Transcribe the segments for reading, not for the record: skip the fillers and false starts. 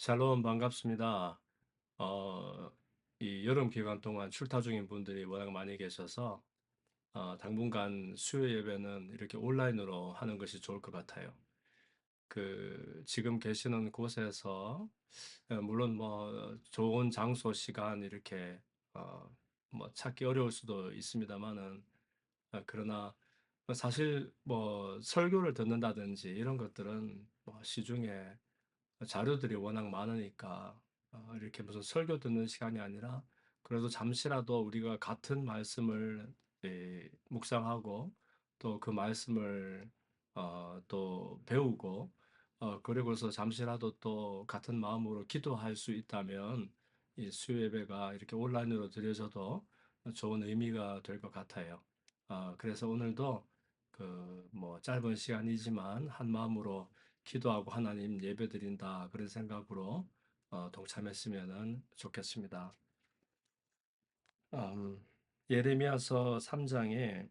샬롬 반갑습니다. 어, 이 여름 기간 동안 출타 중인 분들이 워낙 많이 계셔서 당분간 수요 예배는 이렇게 온라인으로 하는 것이 좋을 것 같아요. 지금 계시는 곳에서 물론 뭐 좋은 장소, 시간 이렇게 어, 뭐 찾기 어려울 수도 있습니다만은 그러나 사실 뭐 설교를 듣는다든지 이런 것들은 뭐 시중에 자료들이 워낙 많으니까 이렇게 무슨 설교 듣는 시간이 아니라 그래도 잠시라도 우리가 같은 말씀을 묵상하고 또 그 말씀을 또 배우고 그리고서 잠시라도 또 같은 마음으로 기도할 수 있다면 이 수요 예배가 이렇게 온라인으로 드려져도 좋은 의미가 될 것 같아요. 그래서 오늘도 그 뭐 짧은 시간이지만 한 마음으로 기도하고 하나님 예배드린다 그런 생각으로 동참했으면 좋겠습니다. 음, 예레미야서 3장에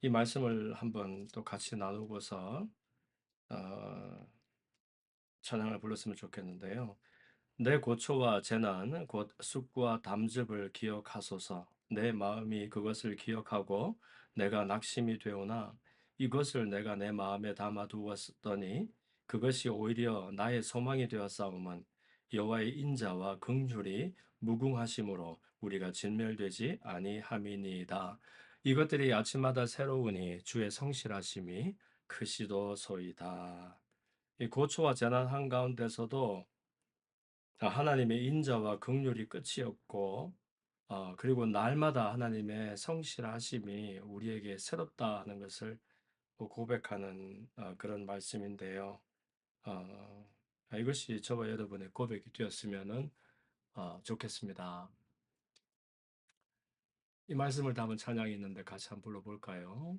이 말씀을 한번 또 같이 나누고서 어, 찬양을 불렀으면 좋겠는데요. 내 고초와 재난 곧 쑥과 담즙을 기억하소서. 내 마음이 그것을 기억하고 내가 낙심이 되오나 이것을 내가 내 마음에 담아 두었더니 그것이 오히려 나의 소망이 되었사오면 여호와의 인자와 긍휼이 무궁하심으로 우리가 진멸되지 아니함이니이다. 이것들이 아침마다 새로우니 주의 성실하심이 크시도소이다. 이 고초와 재난 한가운데서도 하나님의 인자와 긍휼이 끝이 없고, 그리고 날마다 하나님의 성실하심이 우리에게 새롭다 하는 것을 고백하는 그런 말씀인데요. 이것이 저와 여러분의 고백이 되었으면 좋겠습니다. 이 말씀을 담은 찬양이 있는데 같이 한번 불러볼까요?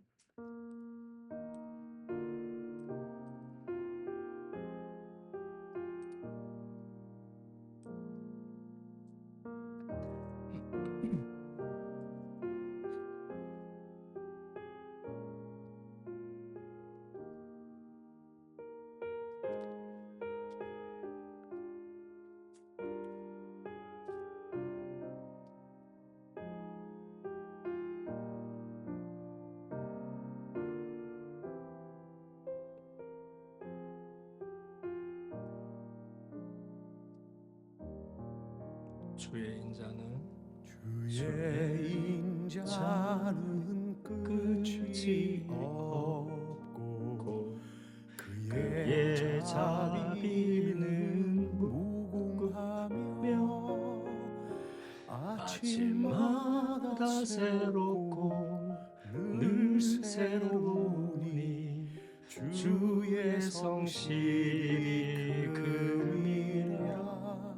주의 인자는 주의 인자는 끝이 없고 그의 그의 자비는 자비는 무궁하며 아침마다 아침마다 새롭고 새롭고 늘 늘 새로우니 새로우니 주의 주의 성실이 성실이 금이라 금이라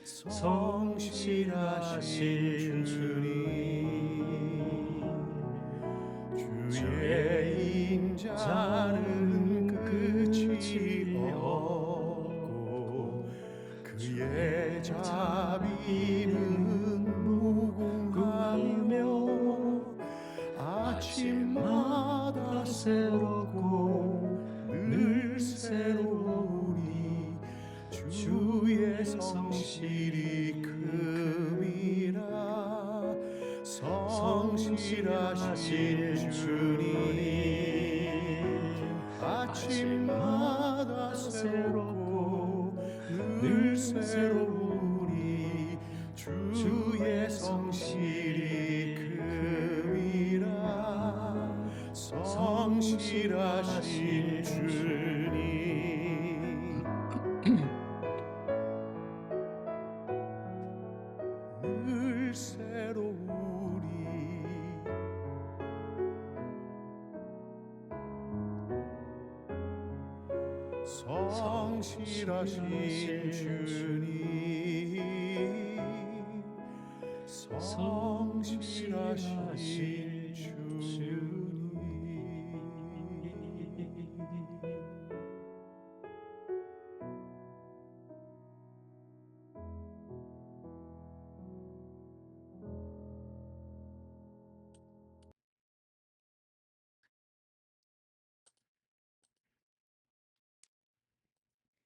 성실하신 성실하신 주님 주님 주의 주의 인자는 자는 끝이 끝이 없고 없고 그의 주의 자비는 자비는 무궁하며 무궁하며 아침마다 아침마다 새롭고 새롭고 늘 늘 새로우니 새로우니 주의 주의 성실이 성실이 금이라 성실하신 성실하신 주님 주님 아침마다 아침마다 새롭고 새롭고 늘 늘 새로우니 새로우니 주의 주의 성실이 성실이 금이라 금이라 성실하신 성실하신 주님 늘 새로우니 성실하신 주님 성실하신 주님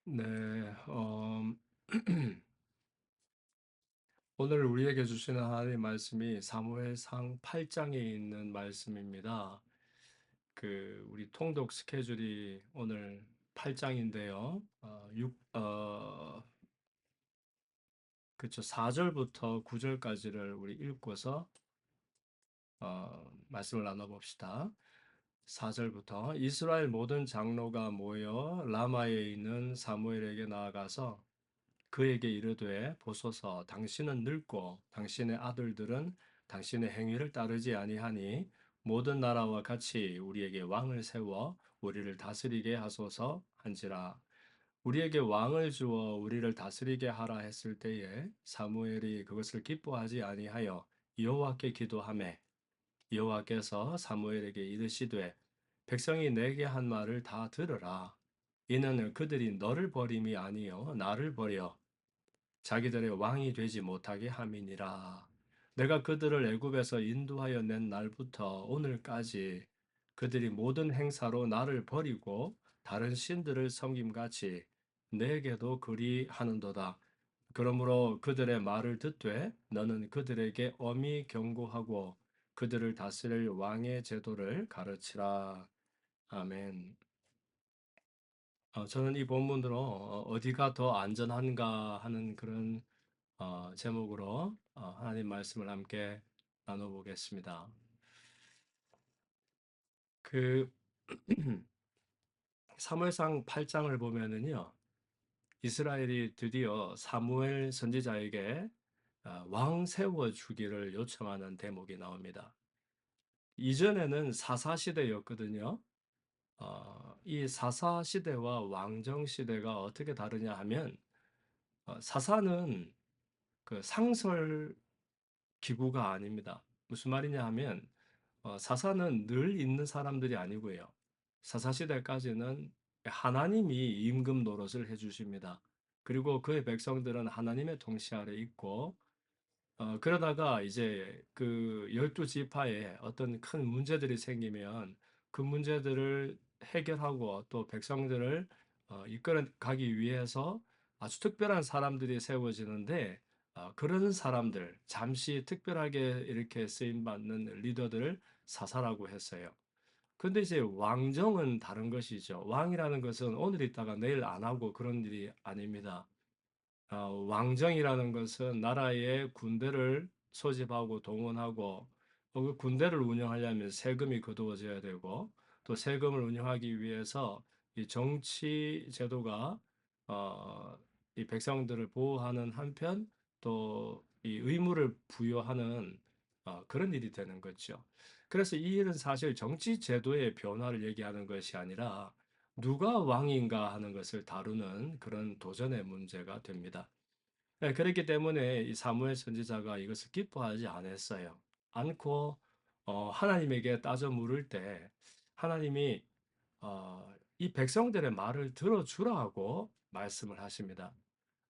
네, 오늘 우리에게 주시는 하나님의 말씀이 사무엘상 8장에 있는 말씀입니다. 우리 통독 스케줄이 오늘 8장인데요. 그쵸. 4절부터 9절까지를 우리 읽고서, 말씀을 나눠봅시다. 4절부터 이스라엘 모든 장로가 모여 라마에 있는 사무엘에게 나아가서 그에게 이르되 보소서 당신은 늙고 당신의 아들들은 당신의 행위를 따르지 아니하니 모든 나라와 같이 우리에게 왕을 세워 우리를 다스리게 하소서 한지라. 우리에게 왕을 주어 우리를 다스리게 하라 했을 때에 사무엘이 그것을 기뻐하지 아니하여 여호와께 기도하매 여호와께서 사무엘에게 이르시되 백성이 내게 한 말을 다 들으라. 이는 그들이 너를 버림이 아니요 나를 버려 자기들의 왕이 되지 못하게 함이니라. 내가 그들을 애굽에서 인도하여 낸 날부터 오늘까지 그들이 모든 행사로 나를 버리고 다른 신들을 섬김같이 내게도 그리하는도다. 그러므로 그들의 말을 듣되 너는 그들에게 엄히 경고하고 그들을 다스릴 왕의 제도를 가르치라. 아멘. 저는 이 본문으로 어디가 더 안전한가 하는 그런 제목으로 하나님 말씀을 함께 나눠보겠습니다. 그 사무엘상 8장을 보면은요, 이스라엘이 드디어 사무엘 선지자에게 왕 세워 주기를 요청하는 대목이 나옵니다. 이전에는 사사 시대였거든요. 이 사사 시대와 왕정 시대가 어떻게 다르냐 하면 사사는 그 상설 기구가 아닙니다. 무슨 말이냐 하면 사사는 늘 있는 사람들이 아니고요. 사사시대까지는 하나님이 임금 노릇을 해주십니다. 그리고 그의 백성들은 하나님의 통치 아래 있고, 그러다가 이제 그 12지파에 어떤 큰 문제들이 생기면 그 문제들을 해결하고 또 백성들을 이끌어 가기 위해서 아주 특별한 사람들이 세워지는데, 그런 사람들, 잠시 특별하게 이렇게 쓰임받는 리더들을 사사라고 했어요. 근데 이제 왕정은 다른 것이죠. 왕이라는 것은 오늘 있다가 내일 안 하고 그런 일이 아닙니다. 왕정이라는 것은 나라의 군대를 소집하고 동원하고 그 군대를 운영하려면 세금이 거두어져야 되고 또 세금을 운영하기 위해서 이 정치 제도가 어, 이 백성들을 보호하는 한편 또 이 의무를 부여하는 그런 일이 되는 거죠. 그래서 이 일은 사실 정치 제도의 변화를 얘기하는 것이 아니라 누가 왕인가 하는 것을 다루는 그런 도전의 문제가 됩니다. 네, 그렇기 때문에 이 사무엘 선지자가 이것을 기뻐하지 않았어요. 않고 하나님에게 따져 물을 때 하나님이 이 백성들의 말을 들어주라고 말씀을 하십니다.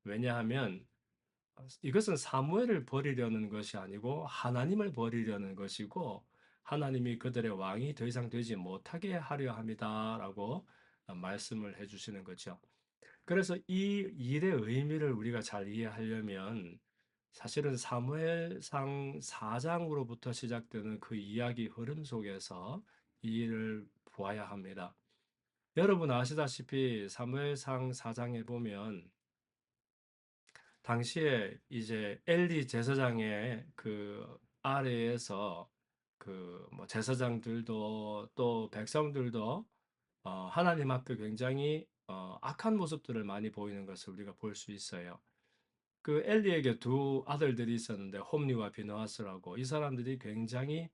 왜냐하면 이것은 사무엘을 버리려는 것이 아니고 하나님을 버리려는 것이고 하나님이 그들의 왕이 더 이상 되지 못하게 하려 함이다라고 말씀을 해주시는 거죠. 그래서 이 일의 의미를 우리가 잘 이해하려면 사실은 사무엘상 4장으로부터 시작되는 그 이야기 흐름 속에서 이 일을 보아야 합니다. 여러분 아시다시피 사무엘상 4장에 보면 당시에 이제 엘리 제사장의 그 아래에서 그 뭐 제사장들도 또 백성들도 하나님 앞에 굉장히 악한 모습들을 많이 보이는 것을 우리가 볼 수 있어요. 그 엘리에게 두 아들들이 있었는데 홈리와 비느하스라고 이 사람들이 굉장히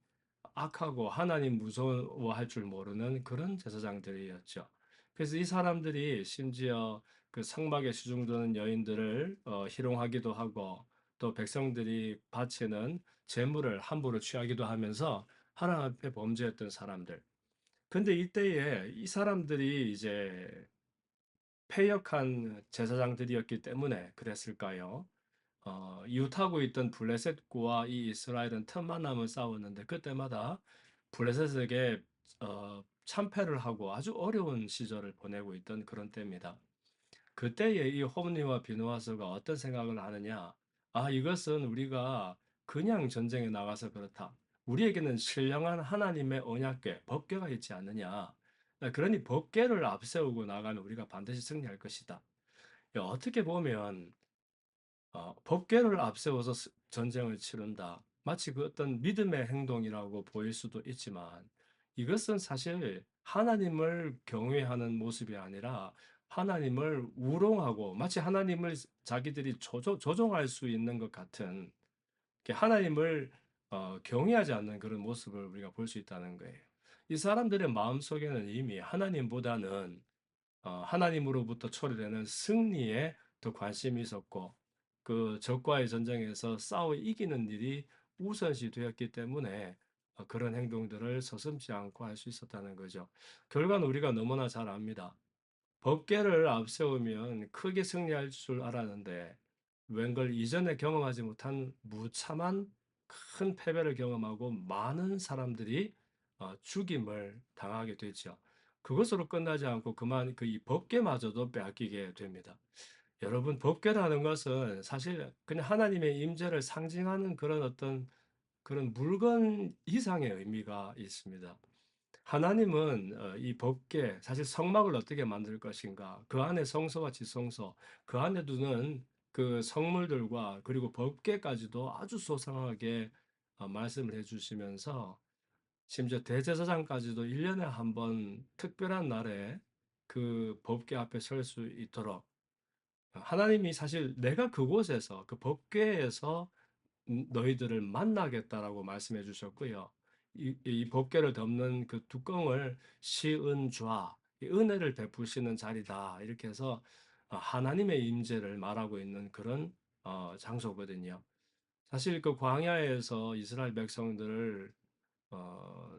악하고 하나님 무서워할 줄 모르는 그런 제사장들이었죠. 그래서 이 사람들이 심지어 그 성막에 수중드는 여인들을 희롱하기도 하고 또 백성들이 바치는 재물을 함부로 취하기도 하면서 하나님 앞에 범죄했던 사람들. 근데 이때에 이 사람들이 이제 패역한 제사장들이었기 때문에 그랬을까요? 이웃하고 있던 블레셋과 이 이스라엘은 틈만 나면 싸웠는데 그때마다 블레셋에게 참패를 하고 아주 어려운 시절을 보내고 있던 그런 때입니다. 그때에 이 홈리와 비누아스가 어떤 생각을 하느냐? 아, 이것은 우리가 그냥 전쟁에 나가서 그렇다. 우리에게는 신령한 하나님의 언약궤, 법궤가 있지 않느냐? 그러니 법궤를 앞세우고 나가면 우리가 반드시 승리할 것이다. 어떻게 보면 법궤를 앞세워서 전쟁을 치른다. 마치 그 어떤 믿음의 행동이라고 보일 수도 있지만 이것은 사실 하나님을 경외하는 모습이 아니라 하나님을 우롱하고 마치 하나님을 자기들이 조종할 수 있는 것 같은 하나님을 경외하지 않는 그런 모습을 우리가 볼 수 있다는 거예요. 이 사람들의 마음속에는 이미 하나님보다는 하나님으로부터 초래되는 승리에 더 관심이 있었고 그 적과의 전쟁에서 싸워 이기는 일이 우선시 되었기 때문에 그런 행동들을 서슴지 않고 할 수 있었다는 거죠. 결과는 우리가 너무나 잘 압니다. 법계를 앞세우면 크게 승리할 줄 알았는데 웬걸 이전에 경험하지 못한 무참한 큰 패배를 경험하고 많은 사람들이 죽임을 당하게 되죠. 그것으로 끝나지 않고 그만 그 이 법궤마저도 빼앗기게 됩니다. 여러분, 법궤라는 것은 사실 그냥 하나님의 임재를 상징하는 그런 어떤 그런 물건 이상의 의미가 있습니다. 하나님은 이 법궤, 사실 성막을 어떻게 만들 것인가, 그 안에 성소와 지성소, 그 안에 두는 그 성물들과 그리고 법궤까지도 아주 소상하게 말씀을 해주시면서 심지어 대제사장까지도 1년에 한 번 특별한 날에 그 법궤 앞에 설 수 있도록 하나님이 사실 내가 그곳에서 그 법궤에서 너희들을 만나겠다라고 말씀해 주셨고요. 이 법궤를 덮는 그 뚜껑을 시은좌, 이 은혜를 베푸시는 자리다. 이렇게 해서 하나님의 임재를 말하고 있는 그런 장소거든요. 사실 그 광야에서 이스라엘 백성들을 어,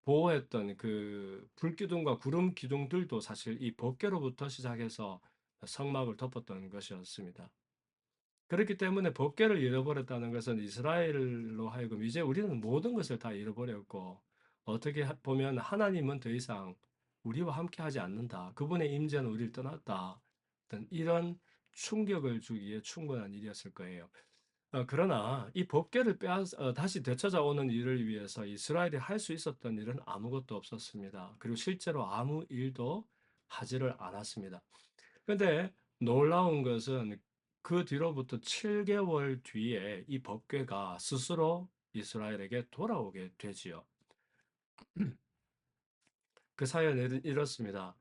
보호했던 그 불기둥과 구름 기둥들도 사실 이 법궤로부터 시작해서 성막을 덮었던 것이었습니다. 그렇기 때문에 법궤를 잃어버렸다는 것은 이스라엘로 하여금 이제 우리는 모든 것을 다 잃어버렸고 어떻게 보면 하나님은 더 이상 우리와 함께 하지 않는다. 그분의 임재는 우리를 떠났다. 어떤 이런 충격을 주기에 충분한 일이었을 거예요. 그러나 이 법궤를 다시 되찾아오는 일을 위해서 이스라엘이 할 수 있었던 일은 아무것도 없었습니다. 그리고 실제로 아무 일도 하지를 않았습니다. 근데 놀라운 것은 그 뒤로부터 7개월 뒤에 이 법궤가 스스로 이스라엘에게 돌아오게 되지요. 그 사연은 이렇습니다.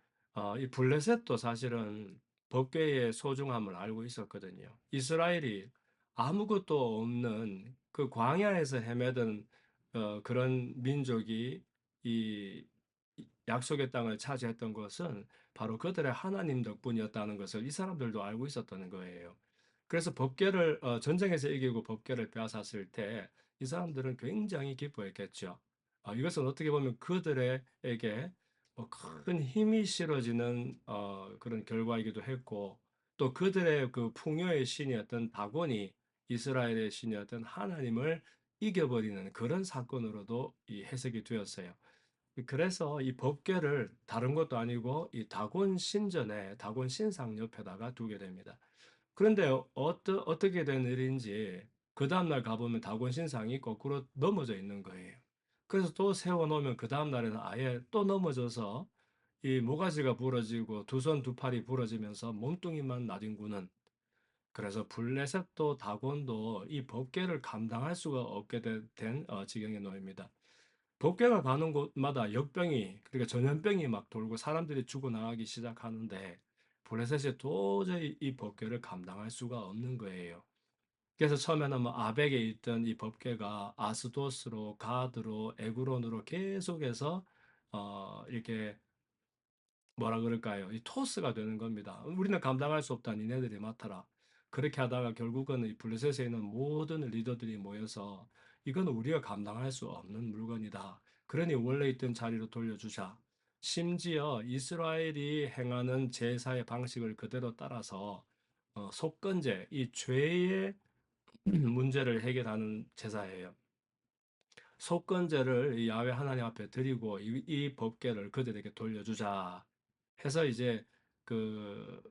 이 블레셋도 사실은 법궤의 소중함을 알고 있었거든요. 이스라엘이 아무것도 없는 그 광야에서 헤매던 그런 민족이 이 약속의 땅을 차지했던 것은 바로 그들의 하나님 덕분이었다는 것을 이 사람들도 알고 있었다는 거예요. 그래서 법궤를 전쟁에서 이기고 법궤를 빼앗았을 때 이 사람들은 굉장히 기뻐했겠죠. 이것은 어떻게 보면 그들에게 큰 힘이 실어지는 그런 결과이기도 했고 또 그들의 그 풍요의 신이었던 다곤이 이스라엘의 신이었던 하나님을 이겨버리는 그런 사건으로도 이 해석이 되었어요. 그래서 이 법궤를 다른 것도 아니고 이 다곤 신전에 다곤 신상 옆에다가 두게 됩니다. 그런데 어떻게 된 일인지 그 다음날 가보면 다곤 신상이 거꾸로 넘어져 있는 거예요. 그래서 또 세워놓으면 그 다음날에는 아예 또 넘어져서 이 모가지가 부러지고 두 손 두 팔이 부러지면서 몸뚱이만 나뒹구는 그래서 블레셋도 다곤도 이 법궤를 감당할 수가 없게 된 지경에 놓입니다. 법궤가 가는 곳마다 역병이 그러니까 전염병이 막 돌고 사람들이 죽어나가기 시작하는데 블레셋이 도저히 이 법궤를 감당할 수가 없는 거예요. 그래서 처음에는 뭐 아벡에 있던 이 법궤가 아스도스로 가드로 에그론으로 계속해서 이렇게 뭐라 그럴까요? 이 토스가 되는 겁니다. 우리는 감당할 수 없다. 니네들이 맡아라. 그렇게 하다가 결국은 이 블레셋에 있는 모든 리더들이 모여서 이건 우리가 감당할 수 없는 물건이다. 그러니 원래 있던 자리로 돌려주자. 심지어 이스라엘이 행하는 제사의 방식을 그대로 따라서 속건제, 이 죄의 문제를 해결하는 제사예요. 속건제를 야훼 하나님 앞에 드리고 이 법궤를 그들에게 돌려주자 해서 이제 그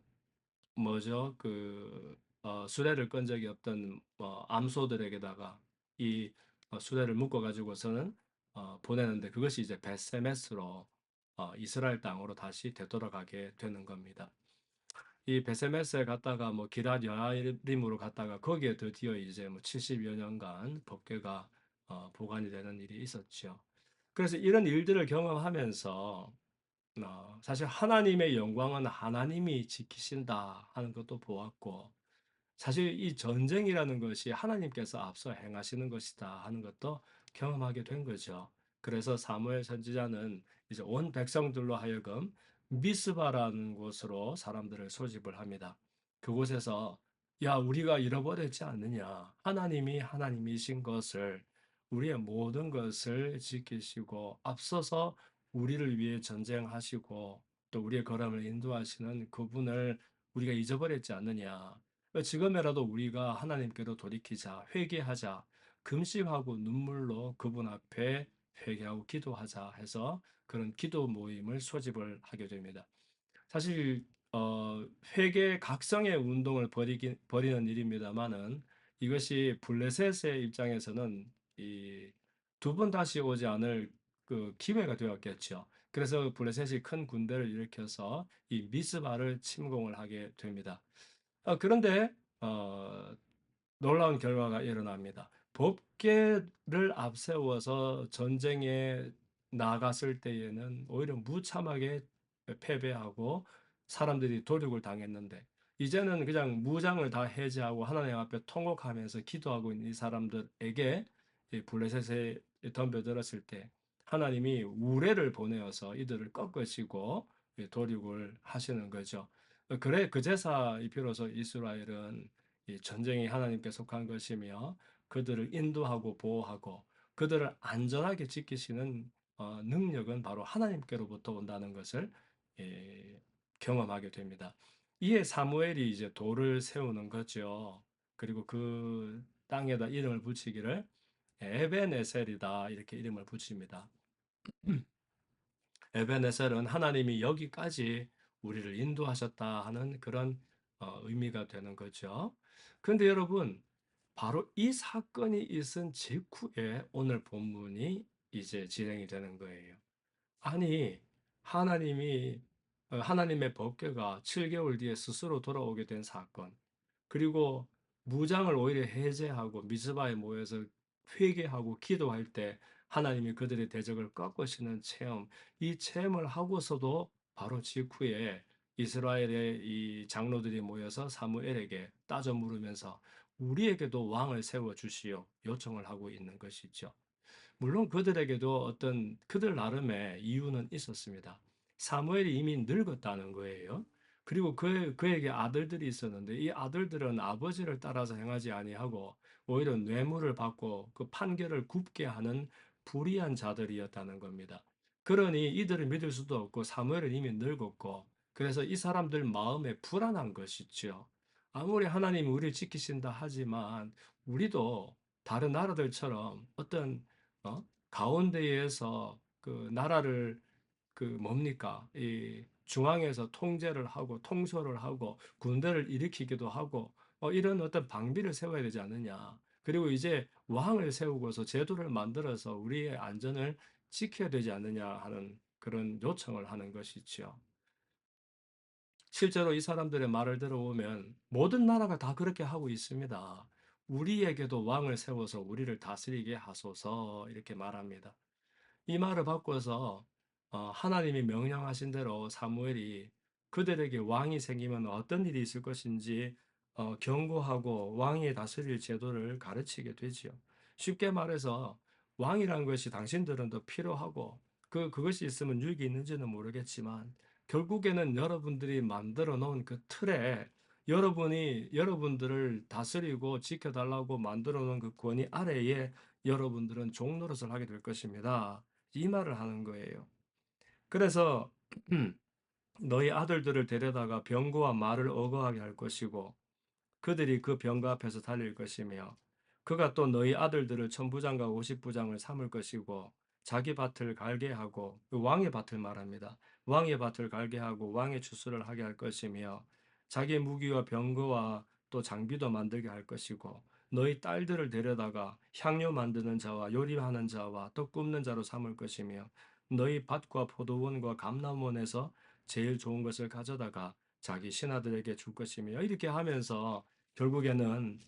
뭐죠? 수레를 끈 적이 없던 암소들에게다가 이 수레를 묶어 가지고서는 보내는데, 그것이 이제 벳세메스로 이스라엘 땅으로 다시 되돌아가게 되는 겁니다. 이 베세메스에 갔다가 뭐 기럇 여아림으로 갔다가 거기에 드디어 이제 뭐 70여 년간 법궤가 보관이 되는 일이 있었죠. 그래서 이런 일들을 경험하면서 사실 하나님의 영광은 하나님이 지키신다 하는 것도 보았고, 사실 이 전쟁이라는 것이 하나님께서 앞서 행하시는 것이다 하는 것도 경험하게 된 거죠. 그래서 사무엘 선지자는 이제 온 백성들로 하여금 미스바라는 곳으로 사람들을 소집을 합니다. 그곳에서 야, 우리가 잃어버렸지 않느냐? 하나님이 하나님이신 것을, 우리의 모든 것을 지키시고 앞서서 우리를 위해 전쟁하시고 또 우리의 걸음을 인도하시는 그분을 우리가 잊어버렸지 않느냐? 지금이라도 우리가 하나님께로 돌이키자, 회개하자, 금식하고 눈물로 그분 앞에 회개하고 기도하자 해서 그런 기도 모임을 소집을 하게 됩니다. 사실 회개 각성의 운동을 벌이는 일입니다만은, 이것이 블레셋의 입장에서는 이 두 번 다시 오지 않을 그 기회가 되었겠죠. 그래서 블레셋이 큰 군대를 일으켜서 이 미스바를 침공을 하게 됩니다. 그런데 어, 놀라운 결과가 일어납니다. 법계를 앞세워서 전쟁에 나갔을 때에는 오히려 무참하게 패배하고 사람들이 도륙을 당했는데, 이제는 그냥 무장을 다 해제하고 하나님 앞에 통곡하면서 기도하고 있는 이 사람들에게 이 블레셋에 덤벼들었을 때 하나님이 우레를 보내어서 이들을 꺾으시고 도륙을 하시는 거죠. 그래 그제서 비로소 이스라엘은 이 전쟁이 하나님께 속한 것이며 그들을 인도하고 보호하고 그들을 안전하게 지키시는 능력은 바로 하나님께로부터 온다는 것을 예, 경험하게 됩니다. 이에 사무엘이 이제 돌을 세우는 거죠. 그리고 그 땅에다 이름을 붙이기를 에베네셀이다 이렇게 이름을 붙입니다. 에베네셀은 하나님이 여기까지 우리를 인도하셨다 하는 그런 의미가 되는 거죠. 그런데 여러분, 바로 이 사건이 있은 직후에 오늘 본문이 이제 진행이 되는 거예요. 아니, 하나님이 하나님의 법궤가 7개월 뒤에 스스로 돌아오게 된 사건, 그리고 무장을 오히려 해제하고 미즈바에 모여서 회개하고 기도할 때 하나님이 그들의 대적을 꺾으시는 체험, 이 체험을 하고서도 바로 직후에 이스라엘의 이 장로들이 모여서 사무엘에게 따져 물으면서 우리에게도 왕을 세워 주시오 요청을 하고 있는 것이죠. 물론 그들에게도 어떤 그들 나름의 이유는 있었습니다. 사무엘이 이미 늙었다는 거예요. 그리고 그에게 아들들이 있었는데 이 아들들은 아버지를 따라서 행하지 아니하고 오히려 뇌물을 받고 그 판결을 굽게 하는 불의한 자들이었다는 겁니다. 그러니 이들을 믿을 수도 없고 사무엘은 이미 늙었고, 그래서 이 사람들 마음에 불안한 것이죠. 아무리 하나님이 우리를 지키신다 하지만 우리도 다른 나라들처럼 어떤 가운데에서 그 나라를 뭡니까? 이 중앙에서 통제를 하고 통솔을 하고 군대를 일으키기도 하고 이런 어떤 방비를 세워야 되지 않느냐. 그리고 이제 왕을 세우고서 제도를 만들어서 우리의 안전을 지켜야 되지 않느냐 하는 그런 요청을 하는 것이지요. 실제로 이 사람들의 말을 들어보면 모든 나라가 다 그렇게 하고 있습니다. 우리에게도 왕을 세워서 우리를 다스리게 하소서 이렇게 말합니다. 이 말을 바꿔서 하나님이 명령하신 대로 사무엘이 그들에게 왕이 생기면 어떤 일이 있을 것인지 경고하고 왕이 다스릴 제도를 가르치게 되지요. 쉽게 말해서 왕이라는 것이 당신들은 더 필요하고 그것이 있으면 유익이 있는지는 모르겠지만 결국에는 여러분들이 만들어 놓은 그 틀에 여러분이 여러분들을 다스리고 지켜달라고 만들어 놓은 그 권위 아래에 여러분들은 종노릇을 하게 될 것입니다. 이 말을 하는 거예요. 그래서 너희 아들들을 데려다가 병거와 말을 어거하게 할 것이고 그들이 그 병거 앞에서 달릴 것이며 그가 또 너희 아들들을 천부장과 오십부장을 삼을 것이고 자기 밭을 갈게 하고 그 왕의 밭을 말합니다. 왕의 밭을 갈게 하고 왕의 추수를 하게 할 것이며 자기의 무기와 병거와 또 장비도 만들게 할 것이고 너희 딸들을 데려다가 향료 만드는 자와 요리하는 자와 떡 굽는 자로 삼을 것이며 너희 밭과 포도원과 감람원에서 제일 좋은 것을 가져다가 자기 신하들에게 줄 것이며 이렇게 하면서 결국에는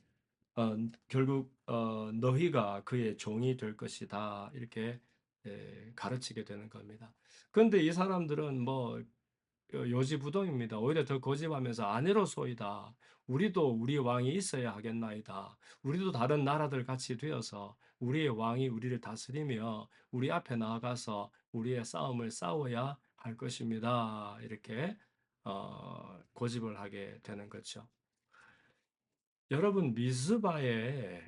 너희가 그의 종이 될 것이다. 이렇게 가르치게 되는 겁니다. 그런데 이 사람들은 뭐 요지부동입니다. 오히려 더 고집하면서 아내로소이다. 우리도 우리 왕이 있어야 하겠나이다. 우리도 다른 나라들 같이 되어서 우리의 왕이 우리를 다스리며 우리 앞에 나아가서 우리의 싸움을 싸워야 할 것입니다. 이렇게 고집을 하게 되는 거죠. 여러분 미스바에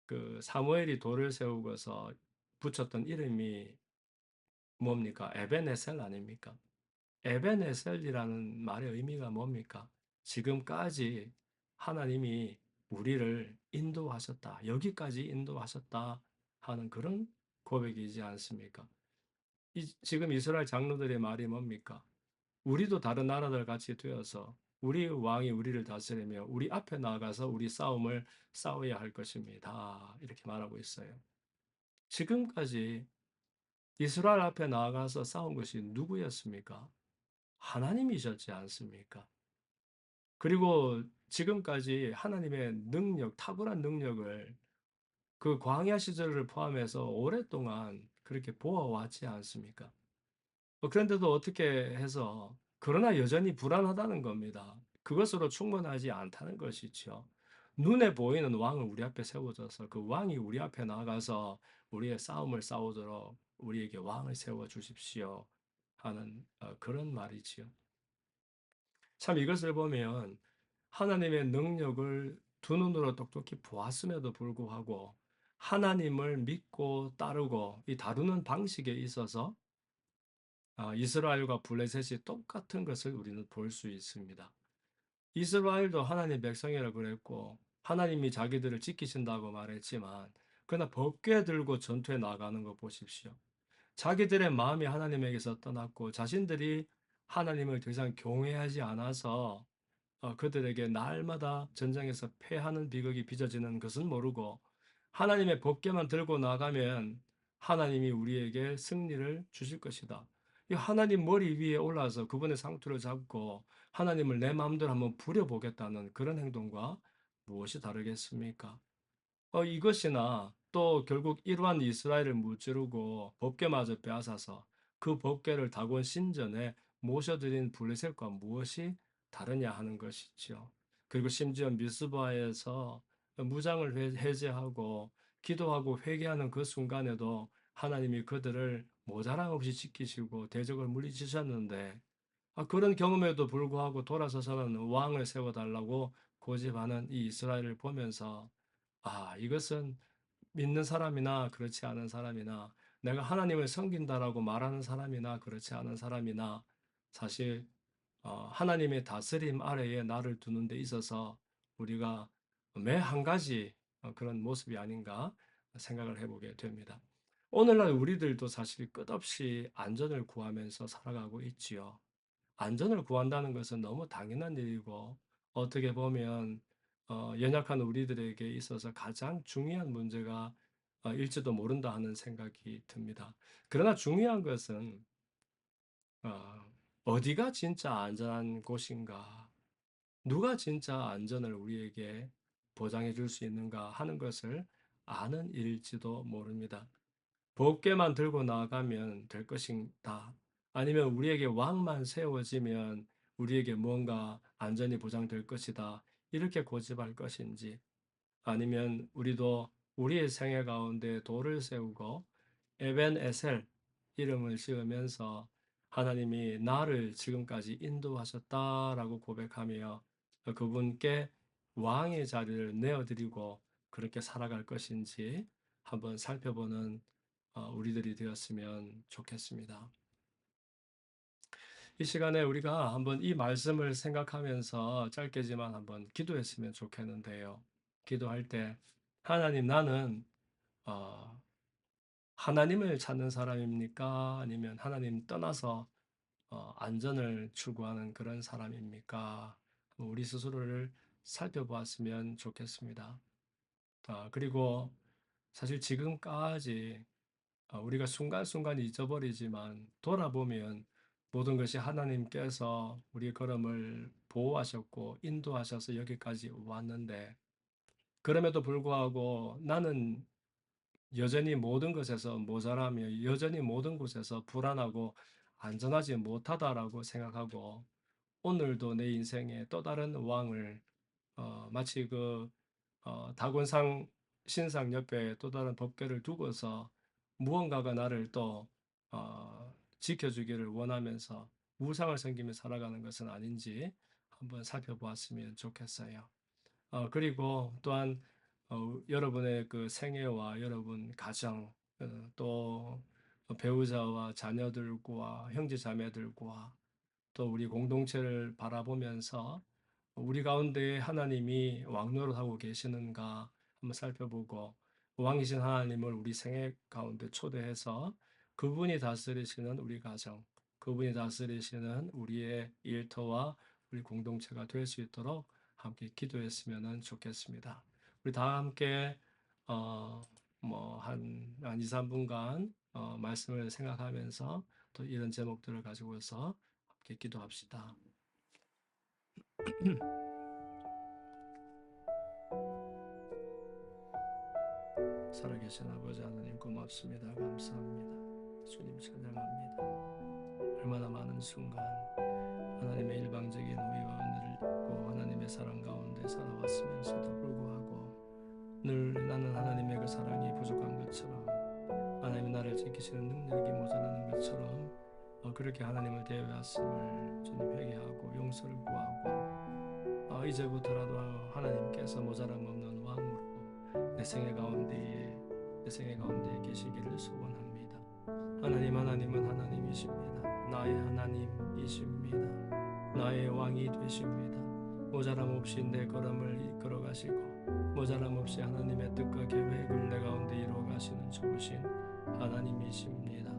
그 사무엘이 돌을 세우고서 붙였던 이름이 뭡니까? 에벤에셀 아닙니까? 에벤에셀이라는 말의 의미가 뭡니까? 지금까지 하나님이 우리를 인도하셨다. 여기까지 인도하셨다 하는 그런 고백이지 않습니까? 지금 이스라엘 장로들의 말이 뭡니까? 우리도 다른 나라들 같이 되어서 우리 왕이 우리를 다스리며 우리 앞에 나가서 우리 싸움을 싸워야 할 것입니다. 이렇게 말하고 있어요. 지금까지 이스라엘 앞에 나아가서 싸운 것이 누구였습니까? 하나님이셨지 않습니까? 그리고 지금까지 하나님의 능력, 탁월한 능력을 그 광야 시절을 포함해서 오랫동안 그렇게 보아왔지 않습니까? 그런데도 어떻게 해서, 그러나 여전히 불안하다는 겁니다. 그것으로 충분하지 않다는 것이죠. 눈에 보이는 왕을 우리 앞에 세워져서 그 왕이 우리 앞에 나가서 우리의 싸움을 싸우도록 우리에게 왕을 세워 주십시오 하는 그런 말이지요. 참 이것을 보면 하나님의 능력을 두 눈으로 똑똑히 보았음에도 불구하고 하나님을 믿고 따르고 이 다루는 방식에 있어서 이스라엘과 블레셋이 똑같은 것을 우리는 볼 수 있습니다. 이스라엘도 하나님 백성이라고 그랬고 하나님이 자기들을 지키신다고 말했지만 그러나 법궤 들고 전투에 나가는 거 보십시오. 자기들의 마음이 하나님에게서 떠났고 자신들이 하나님을 더 이상 경외하지 않아서 그들에게 날마다 전쟁에서 패하는 비극이 빚어지는 것은 모르고 하나님의 법궤만 들고 나가면 하나님이 우리에게 승리를 주실 것이다. 이 하나님 머리 위에 올라서 그분의 상투를 잡고 하나님을 내 마음대로 한번 부려보겠다는 그런 행동과 무엇이 다르겠습니까? 이것이나 또 결국 이러한 이스라엘을 무찌르고 법궤마저 빼앗아서 그 법궤를 다곤 신전에 모셔드린 블레셋과 무엇이 다르냐 하는 것이죠. 그리고 심지어 미스바에서 무장을 해제하고 기도하고 회개하는 그 순간에도 하나님이 그들을 모자람 없이 지키시고 대적을 물리치셨는데 그런 경험에도 불구하고 돌아서서는 왕을 세워달라고 고집하는 이 이스라엘을 보면서 이것은 믿는 사람이나 그렇지 않은 사람이나 내가 하나님을 섬긴다라고 말하는 사람이나 그렇지 않은 사람이나 사실 하나님의 다스림 아래에 나를 두는 데 있어서 우리가 매 한 가지 그런 모습이 아닌가 생각을 해보게 됩니다. 오늘날 우리들도 사실 끝없이 안전을 구하면서 살아가고 있지요. 안전을 구한다는 것은 너무 당연한 일이고 어떻게 보면 연약한 우리들에게 있어서 가장 중요한 문제가 일지도 모른다 하는 생각이 듭니다. 그러나 중요한 것은 어, 어디가 진짜 안전한 곳인가, 누가 진짜 안전을 우리에게 보장해 줄 수 있는가 하는 것을 아는 일일지도 모릅니다. 법궤만 들고 나가면 될 것인가? 아니면 우리에게 왕만 세워지면 우리에게 무언가 안전이 보장될 것이다. 이렇게 고집할 것인지, 아니면 우리도 우리의 생애 가운데 돌을 세우고 에벤 에셀 이름을 지으면서 하나님이 나를 지금까지 인도하셨다라고 고백하며 그분께 왕의 자리를 내어드리고 그렇게 살아갈 것인지 한번 살펴보는 우리들이 되었으면 좋겠습니다. 이 시간에 우리가 한번 이 말씀을 생각하면서 짧게지만 한번 기도했으면 좋겠는데요. 기도할 때 하나님, 나는 하나님을 찾는 사람입니까? 아니면 하나님 떠나서 안전을 추구하는 그런 사람입니까? 우리 스스로를 살펴보았으면 좋겠습니다. 그리고 사실 지금까지 우리가 순간순간 잊어버리지만 돌아보면 모든 것이 하나님께서 우리의 걸음을 보호하셨고 인도하셔서 여기까지 왔는데, 그럼에도 불구하고 나는 여전히 모든 것에서 모자라며 여전히 모든 곳에서 불안하고 안전하지 못하다라고 생각하고, 오늘도 내 인생에 또 다른 왕을 마치 다곤상 신상 옆에 또 다른 법궤를 두고서 무언가가 나를 또 지켜주기를 원하면서 우상을 섬기며 살아가는 것은 아닌지 한번 살펴보았으면 좋겠어요. 그리고 또한 여러분의 그 생애와 여러분 가정, 또 배우자와 자녀들과 형제 자매들과 또 우리 공동체를 바라보면서 우리 가운데 하나님이 왕노릇하고 계시는가 한번 살펴보고, 왕이신 하나님을 우리 생애 가운데 초대해서 그분이 다스리시는 우리 가정, 그분이 다스리시는 우리의 일터와 우리 공동체가 될 수 있도록 함께 기도했으면 좋겠습니다. 우리 다 함께 한 2, 3분간 말씀을 생각하면서 또 이런 제목들을 가지고서 함께 기도합시다. 살아계신 아버지 하나님, 고맙습니다. 감사합니다. 주님 찬양합니다. 얼마나 많은 순간 하나님의 일방적인 우위와 은혜를 입고 하나님의 사랑 가운데 살아왔으면서도 불구하고 늘 나는 하나님의 그 사랑이 부족한 것처럼, 하나님이 나를 지키시는 능력이 모자라는 것처럼 그렇게 하나님을 대해왔음을 주님 회개하고 용서를 구하고, 이제부터라도 하나님께서 모자람 없는 왕으로 내 생애 가운데에 계시기를 소원합니다. 하나님은 하나님이십니다. 나의 하나님이십니다. 나의 왕이 되십니다. 모자람 없이 내 걸음을 이끌어 가시고, 모자람 없이 하나님의 뜻과 계획을 내 가운데 이루어 가시는 좋으신 하나님이십니다.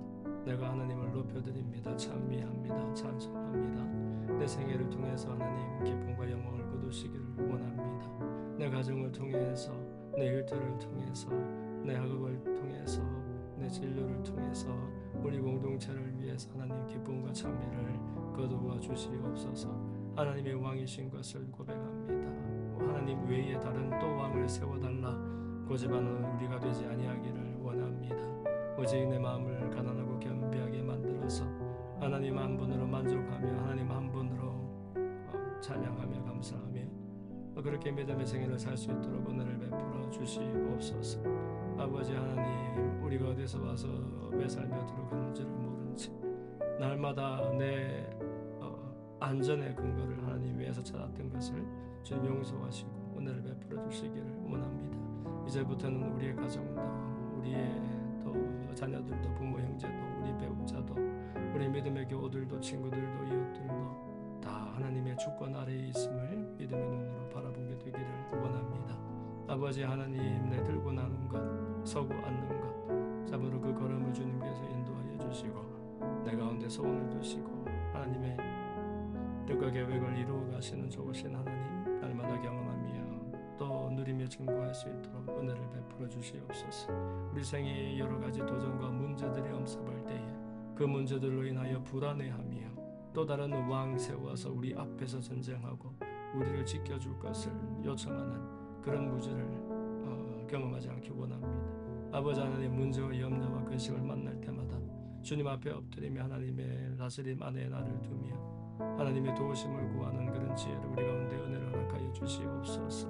내가 하나님을 높여드립니다. 찬미합니다. 찬송합니다. 내 생애를 통해서 하나님 기쁨과 영광을 거두시기를 원합니다. 내 가정을 통해서, 내 일터를 통해서, 내 학업을 통해서, 내 진료를 통해서 우리 공동체를 위해서 하나님 기쁨과 찬미를 거두어 주시옵소서. 하나님의 왕이신 것을 고백합니다. 하나님 외에 다른 또 왕을 세워달라 고집하는 우리가 되지 아니하기를 원합니다. 오직 내 마음을 가난하고 겸비하게 만들어서 하나님 한 분으로 만족하며 하나님 한 분으로 찬양하며 감사하며 그렇게 믿음의 생애를 살 수 있도록 은혜를 베풀어 주시옵소서. 아버지 하나님, 우리가 어디서 와서 왜 살며 들어가는지를 모른 채 날마다 내 안전의 근거를 하나님 위해서 찾았던 것을 주님 용서하시고 은혜를 베풀어 주시기를 원합니다. 이제부터는 우리의 가정도, 우리의 또 자녀들도, 부모 형제도, 우리 배우자도, 우리 믿음의 교우들도, 친구들도, 이웃들도 다 하나님의 주권 아래에 있음을 믿음의 눈으로 바라보게 되기를 원합니다. 아버지 하나님, 내 들고 나는 것, 서고 앉는 것, 참으로 그 걸음을 주님께서 인도하여 주시고 내 가운데 소원을 두시고 하나님의 뜻과 계획을 이루어 가시는 좋으신 하나님, 날마다 경험하며 또 누리며 증거할 수 있도록 은혜를 베풀어 주시옵소서. 우리 생에 여러 가지 도전과 문제들이 엄습할 때에 그 문제들로 인하여 불안해하며 또 다른 왕 세워서 우리 앞에서 전쟁하고 우리를 지켜줄 것을 요청하는 그런 무지를 경험하지 않기 원합니다. 아버지 하나님, 문제와 염려와 근심을 만날 때마다 주님 앞에 엎드리며 하나님의 다스림 안에 나를 두며 하나님의 도우심을 구하는 그런 지혜를 우리 가운데 은혜를 허락하여 주시옵소서.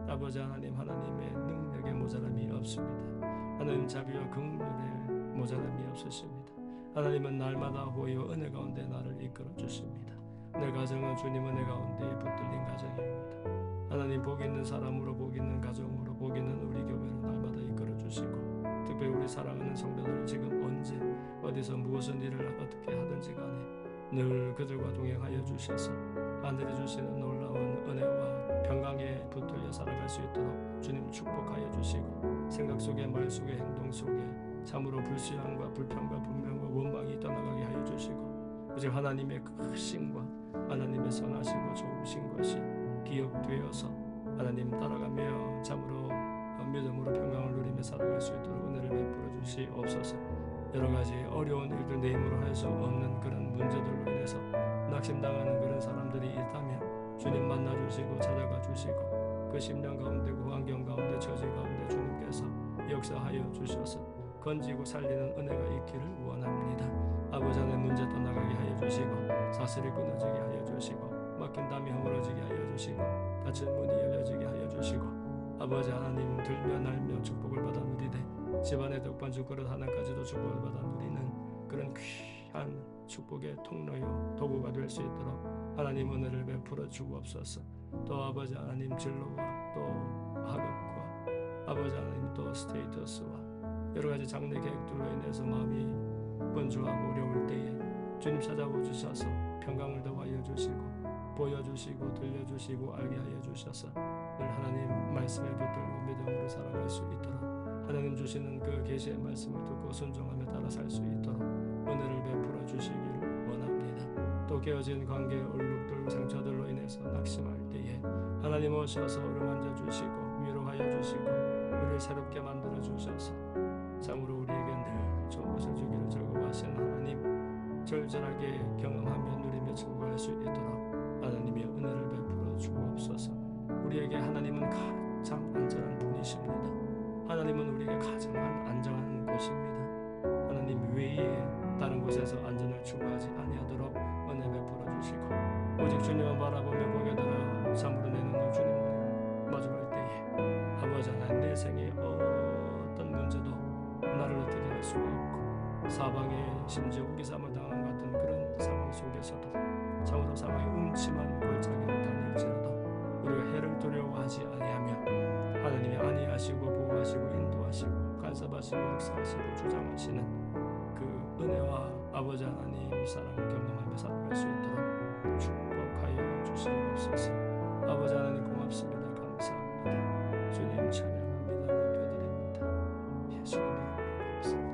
아버지 하나님, 하나님의 능력에 모자람이 없습니다. 하나님 자비와 긍휼에 모자람이 없으십니다. 하나님은 날마다 보여 은혜 가운데 나를 이끌어 주십니다. 내 가정은 주님 은혜 가운데 붙들린 가정입니다. 하나님, 복 있는 사람으로, 복 있는 가정으로, 복 있는 우리 교회로 날마다 이끌어 주시고, 특별히 우리 사랑하는 성도들 지금 언제 어디서 무엇을 일을 어떻게 하든지 간에 늘 그들과 동행하여 주셔서 하늘이 주시는 놀라운 은혜와 평강에 붙들려 살아갈 수 있도록 주님 축복하여 주시고, 생각 속에, 말 속에, 행동 속에 참으로 불신앙과 불평과 분명과 원망이 떠나가게 하여 주시고, 오직 하나님의 크심과 하나님의 선하시고 좋으신 것이 기억되어서 하나님 따라가며 참으로 믿음으로 평강을 누리며 살아갈 수 있도록 은혜를 베풀어 주시옵소서. 여러 가지 어려운 일들 내 힘으로 할 수 없는 그런 문제들로 인해서 낙심당하는 그런 사람들이 있다면 주님 만나 주시고 찾아가 주시고 그 심령 가운데 그 환경 가운데 처지 가운데 주님께서 역사하여 주셔서 건지고 살리는 은혜가 있기를 원합니다. 아버지 하나님 문제 떠나가게 하여 주시고 사슬이 끊어지게 하여 주시고 막힌 담이 허물어지게 하여 주시고 닫힌 문이 열려지게 하여 주시고 아버지 하나님 들며 날며 축복을 받아 누리되 집안의 덕반죽 그릇 하나까지도 축복을 받아 누리는 그런 귀한 축복의 통로요 도구가 될 수 있도록 하나님 은혜를 베풀어 주옵소서. 또 아버지 하나님 진로와 또 학업과 아버지 하나님 또 스테이터스와 여러 가지 장래 계획들로 인해서 마음이 번주하고 어려울 때에 주님 찾아오 주셔서 평강을 더하여 주시고 보여주시고 들려주시고 알게 하여 주셔서 늘 하나님 말씀에 붙들고 믿음으로 살아갈 수 있도록 하나님 주시는 그 계시의 말씀을 듣고 순종하며 따라 살 수 있도록 은혜를 베풀어 주시기를 원합니다. 또 깨어진 관계의 얼룩들 상처들로 인해서 낙심할 때에 하나님 오셔서 어루만져 주시고 위로하여 주시고 우리를 새롭게 만들어 주셔서 참으로 우리에게 늘 좋은 것을 주기를 즐거워하시는 하나님 절절하게 경험하며 누리며 증거할 수 있도록 하나님의 은혜를 베풀어 주옵소서. 우리에게 하나님은 가장 안전한 분이십니다. 하나님은 우리에게 가장 안정한 곳입니다. 하나님 외에 다른 곳에서 안전을 추구하지 아니하도록 은혜 베풀어 주시고 오직 주님만 바라보며 고개 들어 참으로 내 눈을 주님 마주할 때에 아버지 하나님 내 생에 어떤 문제도 나를 어떻게 할 수가 없고 사방에 심지어 우기삼을 당한 같은 그런 상황 속에서도 참으로 상황이 음침한 골짜기를 다닐지라도 우리가 해를 두려워하지 아니하며 하나님이 안위하시고 보호하시고 인도하시고 간섭하시고 역사하시고 주장하시는 그 은혜와 아버지 하나님 사랑을 경험하며 살아갈 수 있도록 축복하여 주시옵소서. 아버지 하나님 고맙습니다. 감사합니다. 주님 찬양합니다. 높여드립니다. 예수님 이름으로 감사합니다.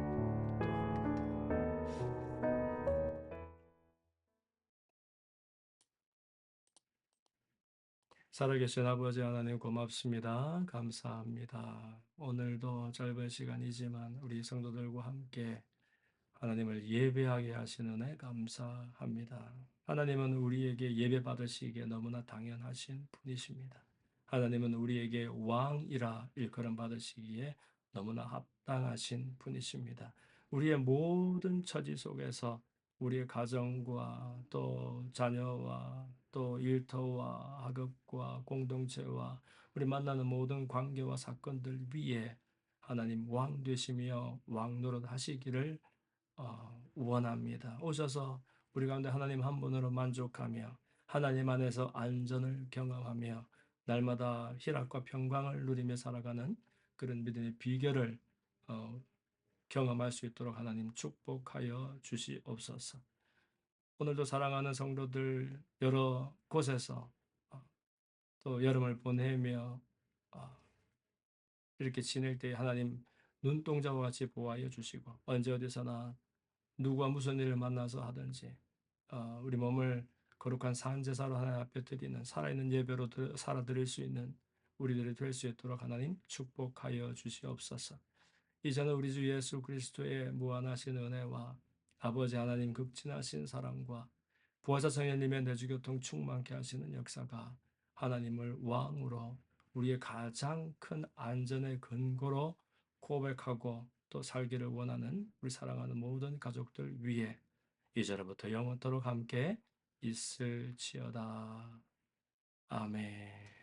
살아계신 아버지 하나님 고맙습니다. 감사합니다. 오늘도 짧은 시간이지만 우리 성도들과 함께 하나님을 예배하게 하시는 은혜 감사합니다. 하나님은 우리에게 예배 받으시기에 너무나 당연하신 분이십니다. 하나님은 우리에게 왕이라 일컬음 받으시기에 너무나 합당하신 분이십니다. 우리의 모든 처지 속에서 우리의 가정과 또 자녀와 또 일터와 학업과 공동체와 우리 만나는 모든 관계와 사건들 위에 하나님 왕 되시며 왕 노릇 하시기를 원합니다. 오셔서 우리 가운데 하나님 한 분으로 만족하며 하나님 안에서 안전을 경험하며 날마다 희락과 평강을 누리며 살아가는 그런 믿음의 비결을 경험할 수 있도록 하나님 축복하여 주시옵소서. 오늘도 사랑하는 성도들 여러 곳에서 또 여름을 보내며 이렇게 지낼 때 하나님 눈동자와 같이 보호하여 주시고 언제 어디서나 누구와 무슨 일을 만나서 하든지 우리 몸을 거룩한 산제사로 하나님 앞에 드리는 살아있는 예배로 살아드릴 수 있는 우리들이 될 수 있도록 하나님 축복하여 주시옵소서. 이제는 우리 주 예수 그리스도의 무한하신 은혜와 아버지 하나님 극진하신 사랑과 부활자 성령님의 내주교통 충만케 하시는 역사가 하나님을 왕으로 우리의 가장 큰 안전의 근거로 고백하고 또 살기를 원하는 우리 사랑하는 모든 가족들 위해 이제로부터 영원토록 함께 있을지어다. 아멘.